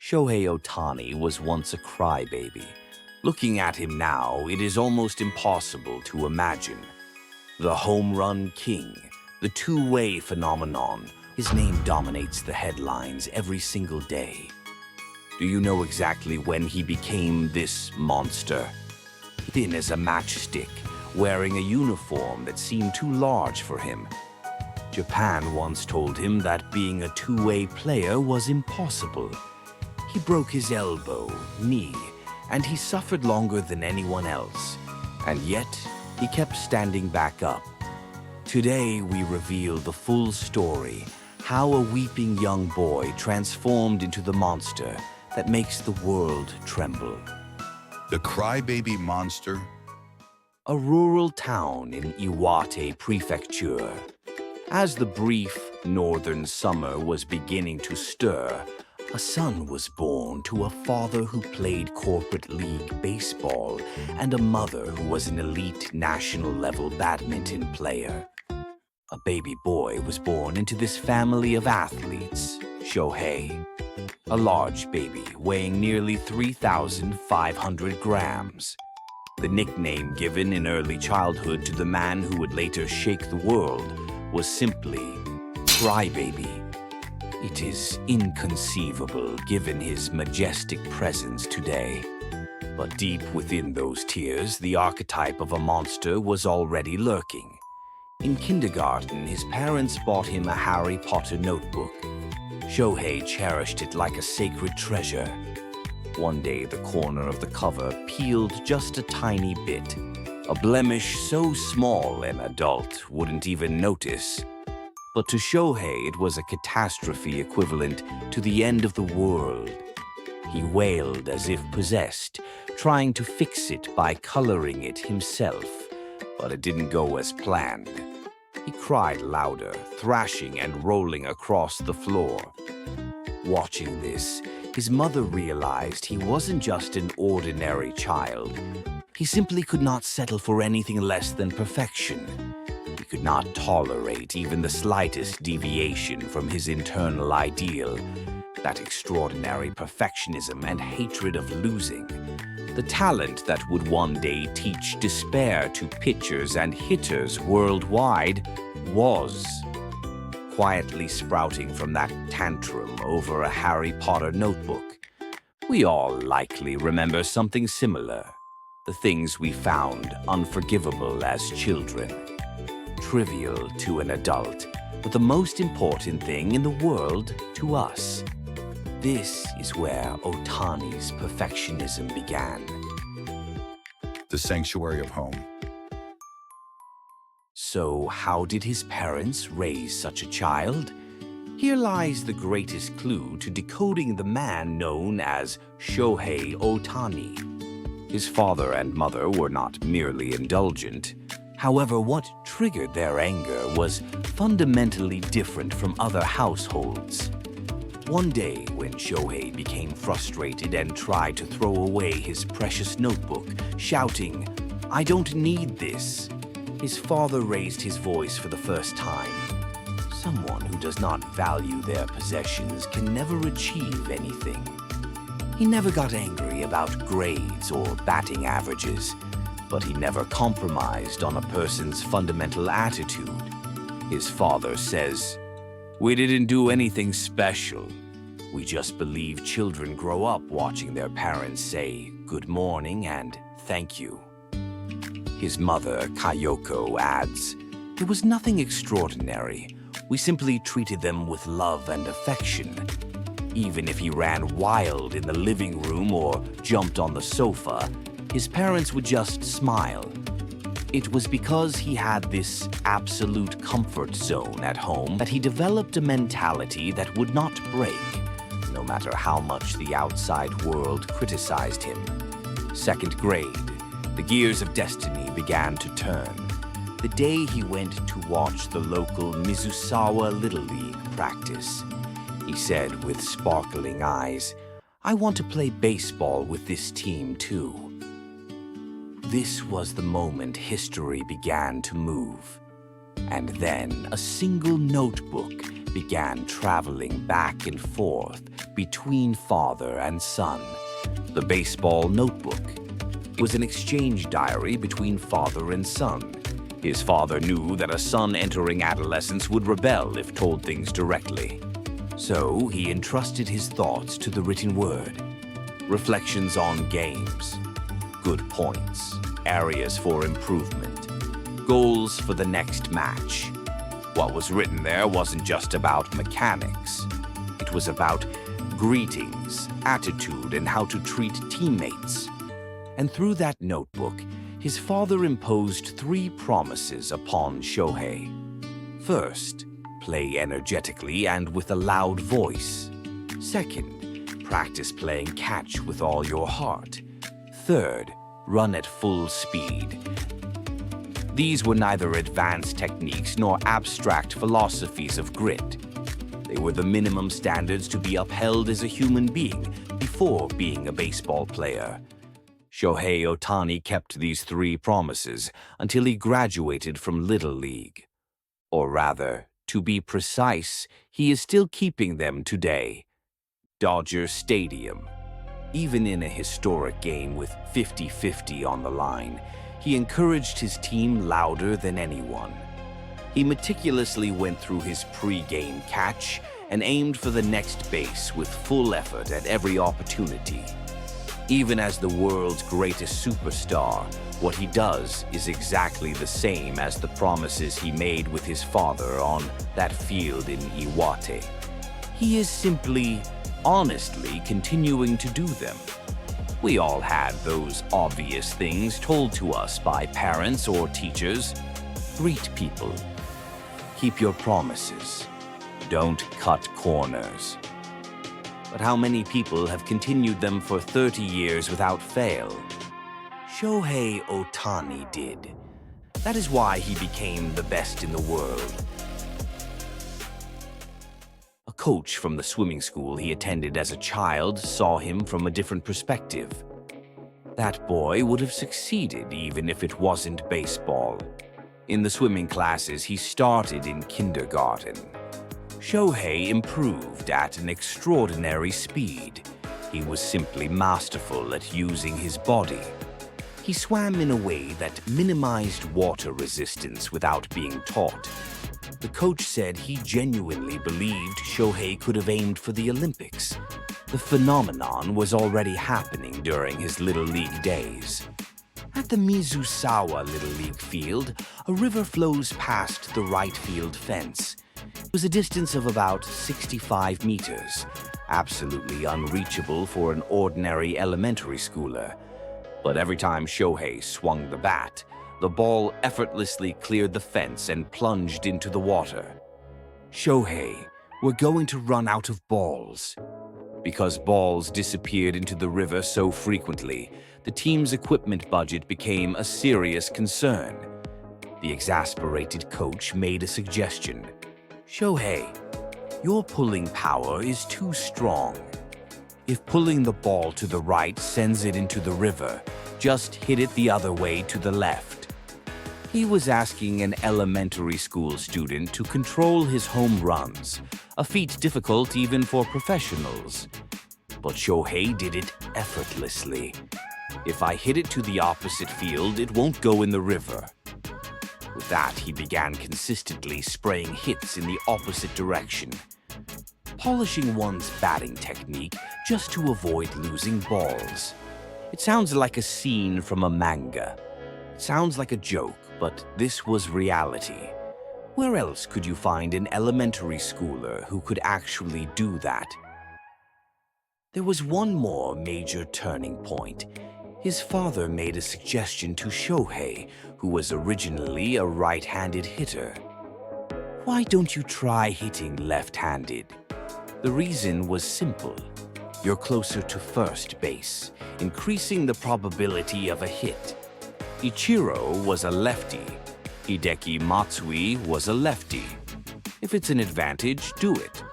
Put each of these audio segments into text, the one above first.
Shohei Ohtani was once a crybaby. Looking at him now, it is almost impossible to imagine. The home run king, the two-way phenomenon, his name dominates the headlines every single day. Do you know exactly when he became this monster? Thin as a matchstick, wearing a uniform that seemed too large for him. Japan once told him that being a two-way player was impossible. He broke his elbow, knee, and he suffered longer than anyone else. And yet, he kept standing back up. Today, we reveal the full story, how a weeping young boy transformed into the monster that makes the world tremble. The crybaby monster? A rural town in Iwate Prefecture. As the brief northern summer was beginning to stir, a son was born to a father who played corporate league baseball and a mother who was an elite national-level badminton player. A baby boy was born into this family of athletes, Shohei. A large baby weighing nearly 3,500 grams. The nickname given in early childhood to the man who would later shake the world was simply Crybaby. It is inconceivable given his majestic presence today. But deep within those tears, the archetype of a monster was already lurking. In kindergarten, his parents bought him a Harry Potter notebook. Shohei cherished it like a sacred treasure. One day, the corner of the cover peeled just a tiny bit, a blemish so small an adult wouldn't even notice. But to Shohei, it was a catastrophe equivalent to the end of the world. He wailed as if possessed, trying to fix it by coloring it himself, but it didn't go as planned. He cried louder, thrashing and rolling across the floor. Watching this, his mother realized he wasn't just an ordinary child. He simply could not settle for anything less than perfection. He could not tolerate even the slightest deviation from his internal ideal, that extraordinary perfectionism and hatred of losing, the talent that would one day teach despair to pitchers and hitters worldwide was. Quietly sprouting from that tantrum over a Harry Potter notebook, we all likely remember something similar, the things we found unforgivable as children. Trivial to an adult, but the most important thing in the world to us. This is where Ohtani's perfectionism began. The sanctuary of home. So how did his parents raise such a child? Here lies the greatest clue to decoding the man known as Shohei Ohtani. His father and mother were not merely indulgent. However, what triggered their anger was fundamentally different from other households. One day, when Shohei became frustrated and tried to throw away his precious notebook, shouting, "I don't need this," his father raised his voice for the first time. Someone who does not value their possessions can never achieve anything. He never got angry about grades or batting averages, but he never compromised on a person's fundamental attitude. His father says, "We didn't do anything special. We just believe children grow up watching their parents say good morning and thank you." His mother, Kayoko, adds, "There was nothing extraordinary. We simply treated them with love and affection. Even if he ran wild in the living room or jumped on the sofa, his parents would just smile. It was because he had this absolute comfort zone at home that he developed a mentality that would not break, no matter how much the outside world criticized him." Second grade, the gears of destiny began to turn. The day he went to watch the local Mizusawa Little League practice, he said with sparkling eyes, "I want to play baseball with this team too." This was the moment history began to move. And then a single notebook began traveling back and forth between father and son. The baseball notebook was an exchange diary between father and son. His father knew that a son entering adolescence would rebel if told things directly. So he entrusted his thoughts to the written word. Reflections on games, good points, areas for improvement, goals for the next match. What was written there wasn't just about mechanics. It was about greetings, attitude, and how to treat teammates. And through that notebook, his father imposed 3 promises upon Shohei. First, play energetically and with a loud voice. Second, practice playing catch with all your heart. Third, run at full speed. These were neither advanced techniques nor abstract philosophies of grit. They were the minimum standards to be upheld as a human being before being a baseball player. Shohei Ohtani kept these 3 promises until he graduated from Little League. Or rather, to be precise, he is still keeping them today. Dodger Stadium. Even in a historic game with 50-50 on the line, he encouraged his team louder than anyone. He meticulously went through his pre-game catch and aimed for the next base with full effort at every opportunity. Even as the world's greatest superstar, what he does is exactly the same as the promises he made with his father on that field in Iwate. He is simply, honestly continuing to do them. We all had those obvious things told to us by parents or teachers. Greet people. Keep your promises. Don't cut corners. But how many people have continued them for 30 years without fail? Shohei Ohtani did. That is why he became the best in the world. A coach from the swimming school he attended as a child saw him from a different perspective. That boy would have succeeded even if it wasn't baseball. In the swimming classes he started in kindergarten. Shohei improved at an extraordinary speed. He was simply masterful at using his body. He swam in a way that minimized water resistance without being taught. The coach said he genuinely believed Shohei could have aimed for the Olympics. The phenomenon was already happening during his Little League days. At the Mizusawa Little League field, a river flows past the right field fence. It was a distance of about 65 meters, absolutely unreachable for an ordinary elementary schooler. But every time Shohei swung the bat, the ball effortlessly cleared the fence and plunged into the water. Shohei, we're going to run out of balls. Because balls disappeared into the river so frequently, the team's equipment budget became a serious concern. The exasperated coach made a suggestion. Shohei, your pulling power is too strong. If pulling the ball to the right sends it into the river, just hit it the other way to the left. He was asking an elementary school student to control his home runs, a feat difficult even for professionals. But Shohei did it effortlessly. If I hit it to the opposite field, it won't go in the river. With that, he began consistently spraying hits in the opposite direction, polishing one's batting technique just to avoid losing balls. It sounds like a scene from a manga. It sounds like a joke, but this was reality. Where else could you find an elementary schooler who could actually do that? There was one more major turning point. His father made a suggestion to Shohei, who was originally a right-handed hitter. Why don't you try hitting left-handed? The reason was simple. You're closer to first base, increasing the probability of a hit. Ichiro was a lefty. Hideki Matsui was a lefty. If it's an advantage, do it.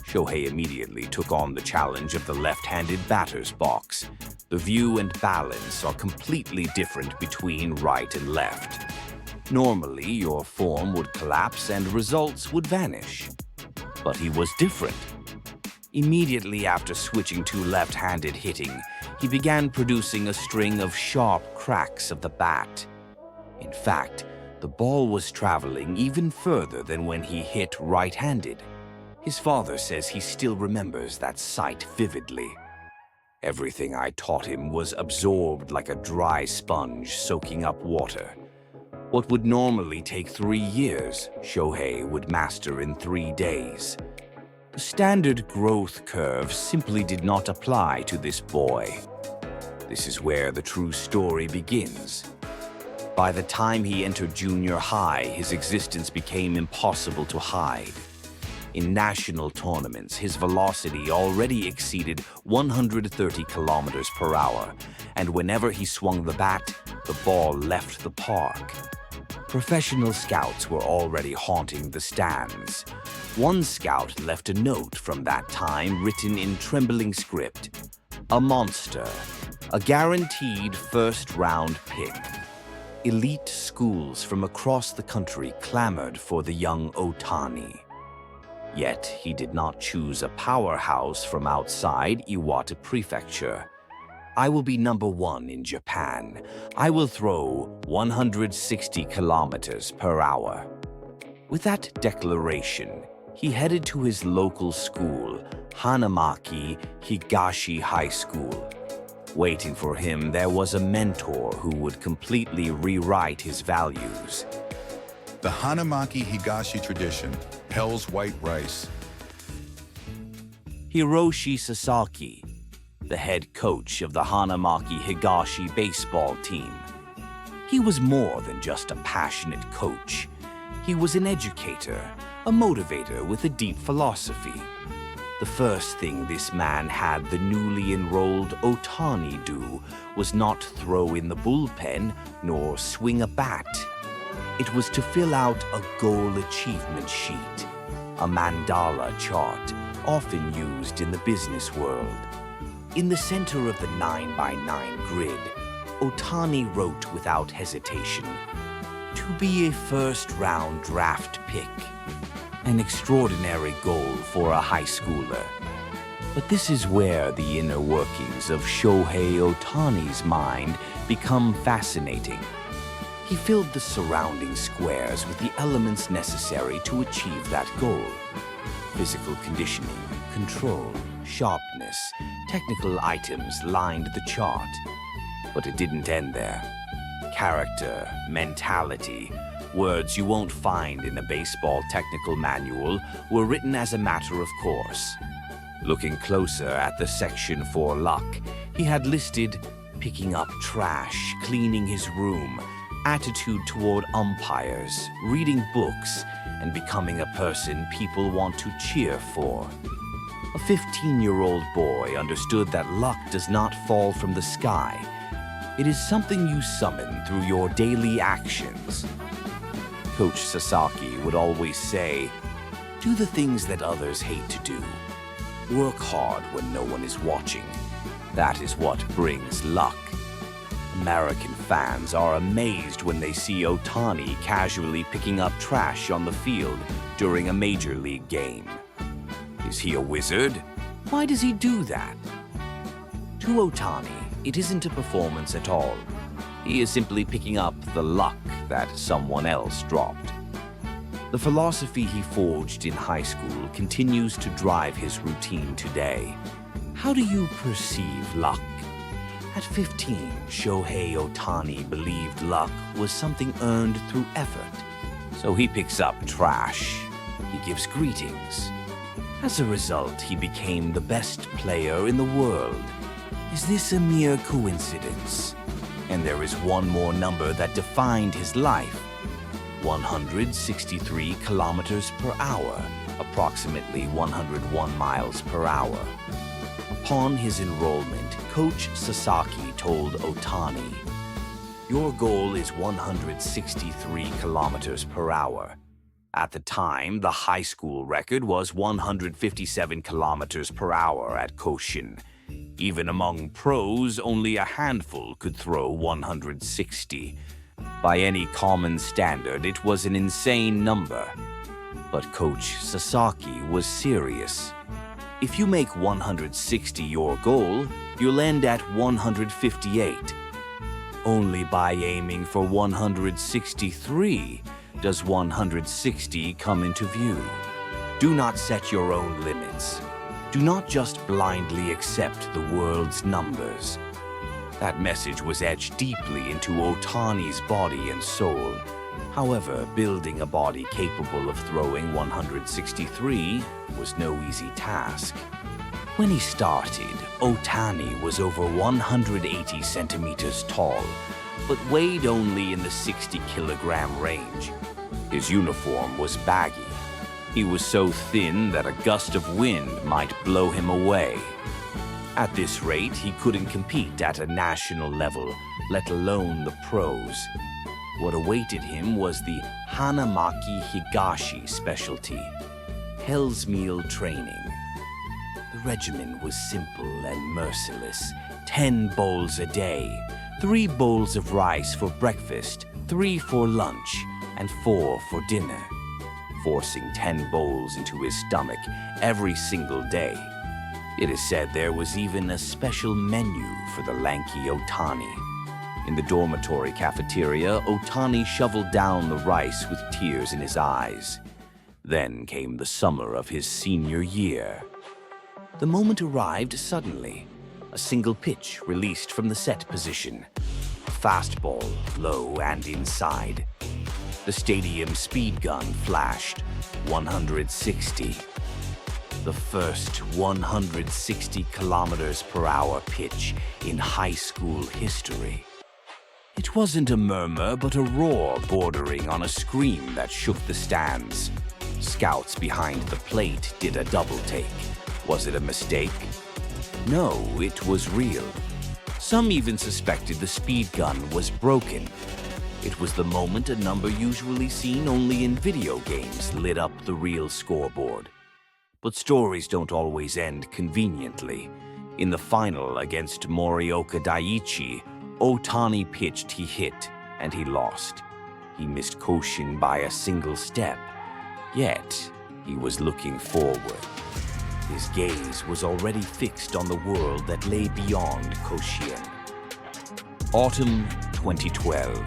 Shohei immediately took on the challenge of the left-handed batter's box. The view and balance are completely different between right and left. Normally, your form would collapse and results would vanish. But he was different. Immediately after switching to left-handed hitting, he began producing a string of sharp cracks of the bat. In fact, the ball was traveling even further than when he hit right-handed. His father says he still remembers that sight vividly. Everything I taught him was absorbed like a dry sponge soaking up water. What would normally take 3 years, Shohei would master in 3 days. The standard growth curve simply did not apply to this boy. This is where the true story begins. By the time he entered junior high, his existence became impossible to hide. In national tournaments, his velocity already exceeded 130 kilometers per hour, and whenever he swung the bat, the ball left the park. Professional scouts were already haunting the stands. One scout left a note from that time written in trembling script. A monster, a guaranteed first-round pick. Elite schools from across the country clamored for the young Ohtani. Yet he did not choose a powerhouse from outside Iwate Prefecture. I will be number 1 in Japan. I will throw 160 kilometers per hour. With that declaration, he headed to his local school, Hanamaki Higashi High School. Waiting for him, there was a mentor who would completely rewrite his values. The Hanamaki Higashi tradition, Hell's White Rice. Hiroshi Sasaki, the head coach of the Hanamaki Higashi baseball team. He was more than just a passionate coach. He was an educator, a motivator with a deep philosophy. The first thing this man had the newly enrolled Ohtani do was not throw in the bullpen nor swing a bat. It was to fill out a goal achievement sheet, a mandala chart often used in the business world. In the center of the 9x9 grid, Ohtani wrote without hesitation, "To be a first-round draft pick." An extraordinary goal for a high schooler. But this is where the inner workings of Shohei Ohtani's mind become fascinating. He filled the surrounding squares with the elements necessary to achieve that goal. Physical conditioning, control, sharpness, technical items lined the chart. But it didn't end there. Character, mentality, words you won't find in a baseball technical manual were written as a matter of course. Looking closer at the section for luck, he had listed picking up trash, cleaning his room, attitude toward umpires, reading books, and becoming a person people want to cheer for. A 15-year-old boy understood that luck does not fall from the sky. It is something you summon through your daily actions. Coach Sasaki would always say, "Do the things that others hate to do. Work hard when no one is watching. That is what brings luck." American fans are amazed when they see Ohtani casually picking up trash on the field during a major league game. Is he a wizard? Why does he do that? To Ohtani, it isn't a performance at all. He is simply picking up the luck that someone else dropped. The philosophy he forged in high school continues to drive his routine today. How do you perceive luck? At 15, Shohei Ohtani believed luck was something earned through effort. So he picks up trash. He gives greetings. As a result, he became the best player in the world. Is this a mere coincidence? And there is one more number that defined his life. 163 kilometers per hour, approximately 101 miles per hour. Upon his enrollment, Coach Sasaki told Ohtani, "Your goal is 163 kilometers per hour." At the time, the high school record was 157 kilometers per hour at Koshin. Even among pros, only a handful could throw 160. By any common standard, it was an insane number. But Coach Sasaki was serious. If you make 160 your goal, you'll end at 158. Only by aiming for 163 does 160 come into view. Do not set your own limits. Do not just blindly accept the world's numbers. That message was etched deeply into Ohtani's body and soul. However, building a body capable of throwing 163 was no easy task. When he started, Ohtani was over 180 centimeters tall, but weighed only in the 60-kilogram range. His uniform was baggy. He was so thin that a gust of wind might blow him away. At this rate, he couldn't compete at a national level, let alone the pros. What awaited him was the Hanamaki Higashi specialty, Hell's Meal training. The regimen was simple and merciless. 10 bowls a day, 3 bowls of rice for breakfast, 3 for lunch, and 4 for dinner, forcing 10 bowls into his stomach every single day. It is said there was even a special menu for the lanky Ohtani. In the dormitory cafeteria, Ohtani shoveled down the rice with tears in his eyes. Then came the summer of his senior year. The moment arrived suddenly. A single pitch released from the set position. A fastball, low and inside. The stadium speed gun flashed. 160. The first 160 kilometers per hour pitch in high school history. It wasn't a murmur, but a roar bordering on a scream that shook the stands. Scouts behind the plate did a double take. Was it a mistake? No, it was real. Some even suspected the speed gun was broken. It was the moment a number usually seen only in video games lit up the real scoreboard. But stories don't always end conveniently. In the final against Morioka Daiichi, Ohtani pitched, he hit, and he lost. He missed Koshin by a single step. Yet, he was looking forward. His gaze was already fixed on the world that lay beyond Koshin. Autumn 2012.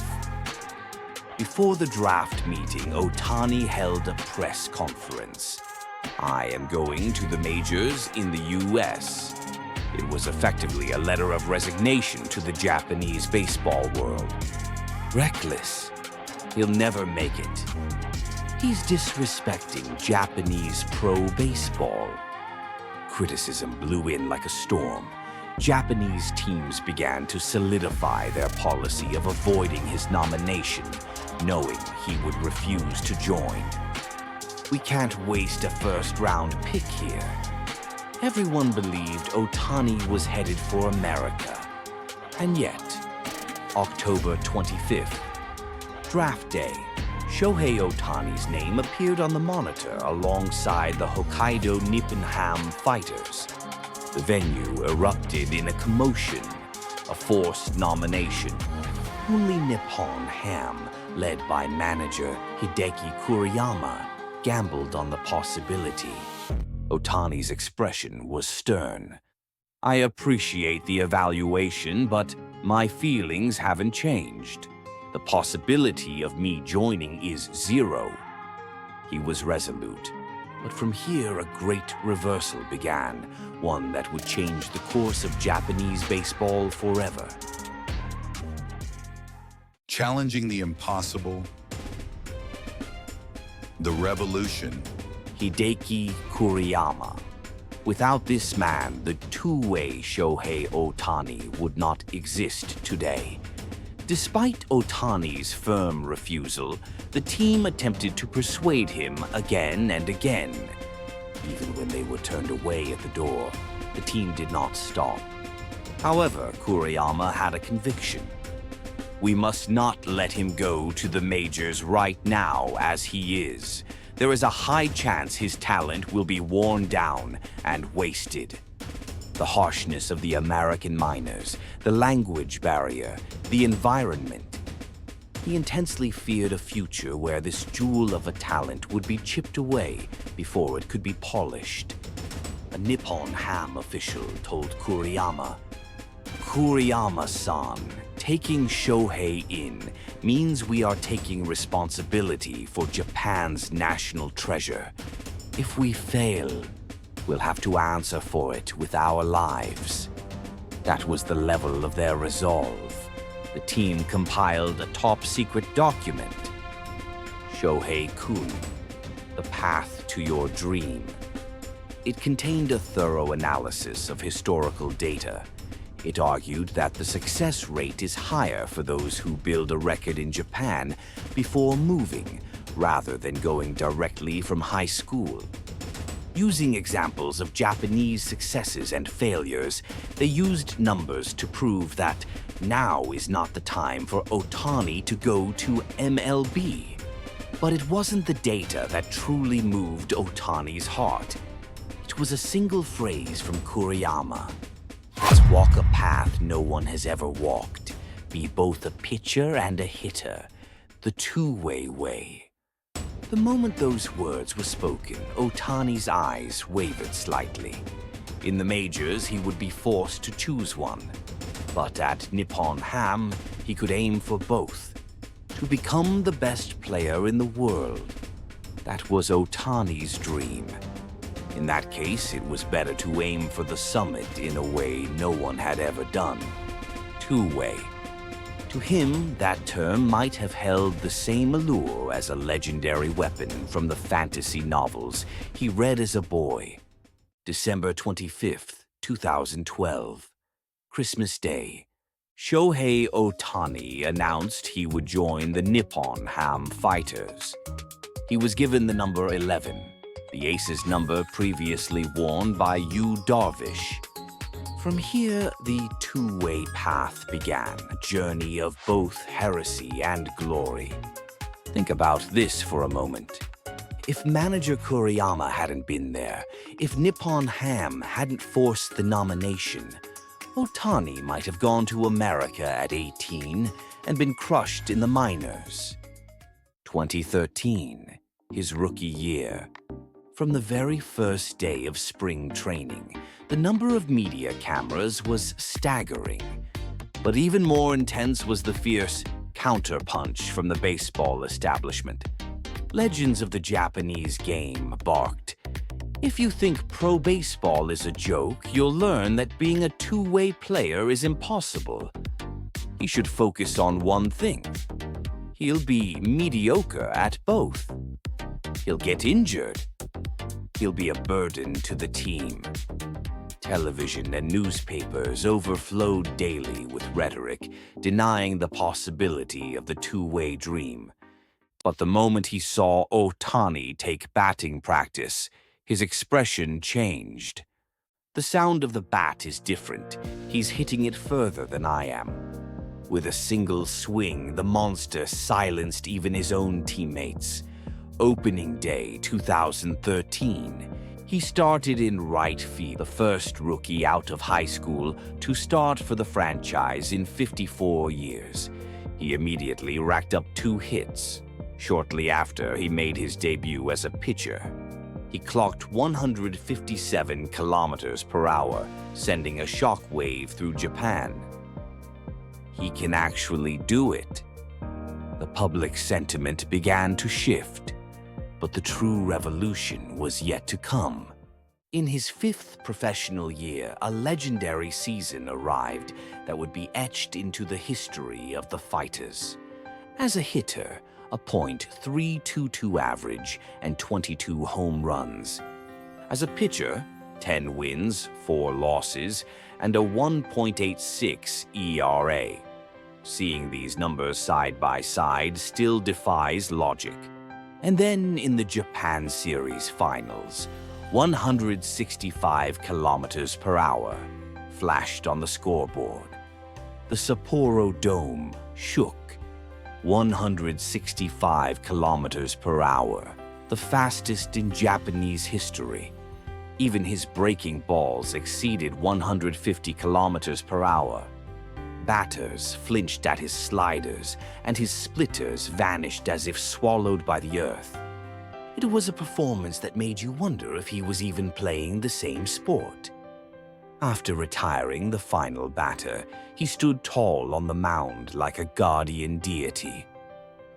Before the draft meeting, Ohtani held a press conference. I am going to the majors in the U.S. It was effectively a letter of resignation to the Japanese baseball world. Reckless. He'll never make it. He's disrespecting Japanese pro baseball. Criticism blew in like a storm. Japanese teams began to solidify their policy of avoiding his nomination, knowing he would refuse to join. We can't waste a first-round pick here. Everyone believed Ohtani was headed for America. And yet, October 25th, draft day, Shohei Ohtani's name appeared on the monitor alongside the Hokkaido Nippon Ham Fighters. The venue erupted in a commotion, a forced nomination. Only Nippon Ham, led by manager Hideki Kuriyama, gambled on the possibility. Ohtani's expression was stern. I appreciate the evaluation, but my feelings haven't changed. The possibility of me joining is 0. He was resolute. But from here, a great reversal began, one that would change the course of Japanese baseball forever. Challenging the impossible, the revolution. Hideki Kuriyama. Without this man, the two-way Shohei Ohtani would not exist today. Despite Ohtani's firm refusal, the team attempted to persuade him again and again. Even when they were turned away at the door, the team did not stop. However, Kuriyama had a conviction. We must not let him go to the majors right now as he is. There is a high chance his talent will be worn down and wasted. The harshness of the American minors, the language barrier, the environment. He intensely feared a future where this jewel of a talent would be chipped away before it could be polished. A Nippon Ham official told Kuriyama, "Kuriyama-san, taking Shohei in means we are taking responsibility for Japan's national treasure. If we fail, we'll have to answer for it with our lives." That was the level of their resolve. The team compiled a top-secret document, Shohei-kun, The Path to Your Dream. It contained a thorough analysis of historical data. It argued that the success rate is higher for those who build a record in Japan before moving, rather than going directly from high school. Using examples of Japanese successes and failures, they used numbers to prove that now is not the time for Ohtani to go to MLB. But it wasn't the data that truly moved Ohtani's heart. It was a single phrase from Kuriyama. "Let's walk a path no one has ever walked. Be both a pitcher and a hitter. The two-way way." The moment those words were spoken, Ohtani's eyes wavered slightly. In the majors, he would be forced to choose one. But at Nippon Ham, he could aim for both. To become the best player in the world. That was Ohtani's dream. In that case, it was better to aim for the summit in a way no one had ever done. Two-way. To him, that term might have held the same allure as a legendary weapon from the fantasy novels he read as a boy. December 25th, 2012. Christmas Day. Shohei Ohtani announced he would join the Nippon Ham Fighters. He was given the number 11, the ace's number previously worn by Yu Darvish. From here, the two-way path began, a journey of both heresy and glory. Think about this for a moment. If manager Kuriyama hadn't been there, if Nippon Ham hadn't forced the nomination, Ohtani might have gone to America at 18 and been crushed in the minors. 2013, his rookie year. From the very first day of spring training, the number of media cameras was staggering. But even more intense was the fierce counterpunch from the baseball establishment. Legends of the Japanese game barked, "If you think pro baseball is a joke, you'll learn that being a two-way player is impossible. He should focus on one thing. He'll be mediocre at both. He'll get injured. He'll be a burden to the team." Television and newspapers overflowed daily with rhetoric, denying the possibility of the two-way dream. But the moment he saw Ohtani take batting practice, his expression changed. "The sound of the bat is different. He's hitting it further than I am." With a single swing, the monster silenced even his own teammates. Opening day 2013, he started in right field, the first rookie out of high school to start for the franchise in 54 years. He immediately racked up 2 hits. Shortly after, he made his debut as a pitcher. He clocked 157 kilometers per hour, sending a shockwave through Japan. He can actually do it. The public sentiment began to shift. But the true revolution was yet to come. In his 5th professional year, a legendary season arrived that would be etched into the history of the Fighters. As a hitter, a .322 average and 22 home runs. As a pitcher, 10 wins, 4 losses, and a 1.86 ERA. Seeing these numbers side by side still defies logic. And then in the Japan Series Finals, 165 kilometers per hour flashed on the scoreboard. The Sapporo Dome shook. 165 kilometers per hour, the fastest in Japanese history. Even his breaking balls exceeded 150 kilometers per hour. batters flinched at his sliders, and his splitters vanished as if swallowed by the earth. It was a performance that made you wonder if he was even playing the same sport. After retiring the final batter, he stood tall on the mound like a guardian deity.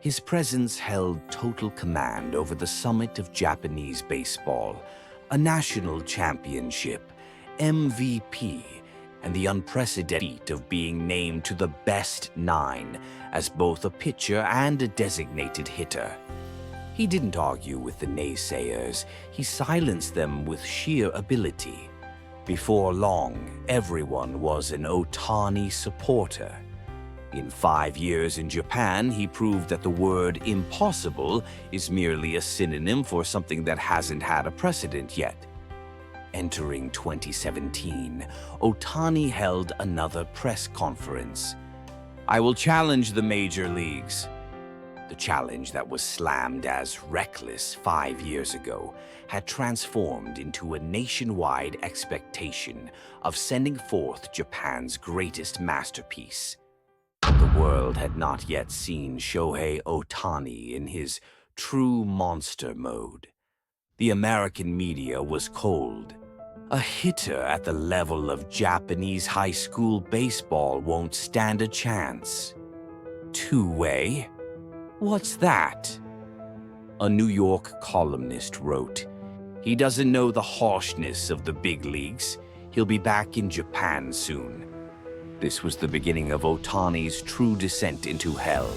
His presence held total command over the summit of Japanese baseball, a national championship, MVP, and the unprecedented feat of being named to the best 9 as both a pitcher and a designated hitter. He didn't argue with the naysayers, he silenced them with sheer ability. Before long, everyone was an Ohtani supporter. In 5 years in Japan, he proved that the word impossible is merely a synonym for something that hasn't had a precedent yet. Entering 2017, Ohtani held another press conference. "I will challenge the major leagues." The challenge that was slammed as reckless 5 years ago had transformed into a nationwide expectation of sending forth Japan's greatest masterpiece. The world had not yet seen Shohei Ohtani in his true monster mode. The American media was cold. A hitter at the level of Japanese high school baseball won't stand a chance. Two-way? What's that? A New York columnist wrote, "He doesn't know the harshness of the big leagues. He'll be back in Japan soon." This was the beginning of Ohtani's true descent into hell.